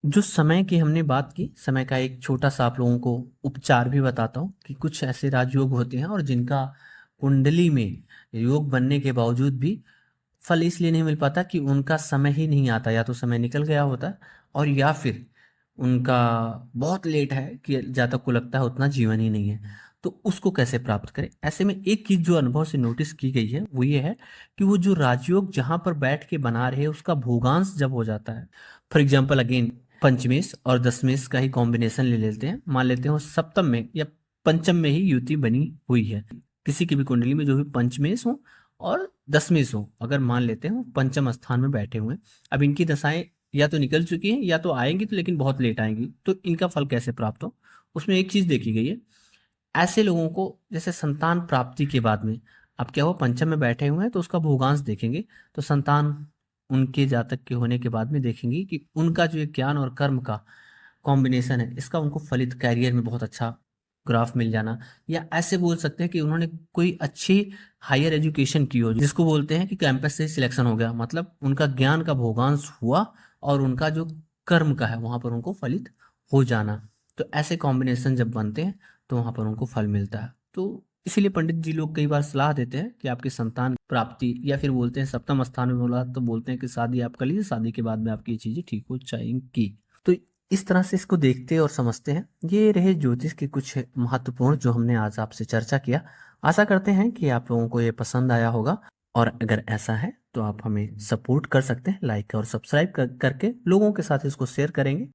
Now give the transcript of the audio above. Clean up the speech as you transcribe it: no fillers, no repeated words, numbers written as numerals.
जो समय की हमने बात की, समय का एक छोटा-सा आप लोगों को उपचार भी बताता हूँ कि कुछ ऐसे राजयोग होते हैं और जिनका कुंडली में योग बनने के बावजूद भी फल इसलिए नहीं मिल पाता कि उनका समय ही नहीं आता, या तो समय निकल गया होता है और या फिर उनका बहुत लेट है कि जहाँ तक को लगता है उतना जीवन ही नहीं है। तो उसको कैसे प्राप्त करें? ऐसे में एक चीज़ जो अनुभव से नोटिस की गई है, वो ये है कि वो जो राजयोग जहाँ पर बैठ के बना रहे हैं, उसका भोगांश जब हो जाता है, फॉर एग्ज़ाम्पल अगेन पंचमेश और दशमेश का ही कॉम्बिनेशन ले लेते हैं। मान लेते हैं वो सप्तम में या पंचम में ही युति बनी हुई है। किसी की भी कुंडली में जो भी पंचमेश हो और दशमेश हो, अगर मान लेते हैं वो पंचम स्थान में बैठे हुए हैं। अब इनकी दशाएँ या तो निकल चुकी हैं या तो आएँगी तो लेकिन बहुत लेट आएँगी। तो इनका फल कैसे प्राप्त हो? उसमें एक चीज़ देखी गई है, ऐसे लोगों को जैसे संतान प्राप्ति के बाद में अब क्या हुआ पंचम में बैठे हुए हैं तो उसका भोगांश देखेंगे, तो संतान उनके जातक के होने के बाद में देखेंगे कि उनका जो ये ज्ञान और कर्म का कॉम्बिनेशन है, इसका उनको फलित करियर में बहुत अच्छा ग्राफ मिल जाना, या ऐसे बोल सकते हैं कि उन्होंने कोई अच्छी हायर एजुकेशन की हो, जिसको बोलते हैं कि कैंपस से सिलेक्शन हो गया, मतलब उनका ज्ञान का भोगांश हुआ और उनका जो कर्म का है वहाँ पर उनको फलित हो जाना। तो ऐसे कॉम्बिनेशन जब बनते हैं तो वहाँ पर उनको फल मिलता है। तो इसीलिए पंडित जी लोग कई बार सलाह देते हैं कि आपकी संतान प्राप्ति, या फिर बोलते हैं सप्तम स्थान में बोला तो बोलते हैं कि शादी आप कर लीजिए, शादी के बाद में आपकी ये चीज़ें ठीक हो जाएंगी। तो इस तरह से इसको देखते और समझते हैं। ये रहे ज्योतिष के कुछ महत्वपूर्ण जो हमने आज आपसे चर्चा किया। आशा करते हैं कि आप लोगों को ये पसंद आया होगा, और अगर ऐसा है तो आप हमें सपोर्ट कर सकते हैं लाइक और सब्सक्राइब करके लोगों के साथ इसको शेयर करेंगे।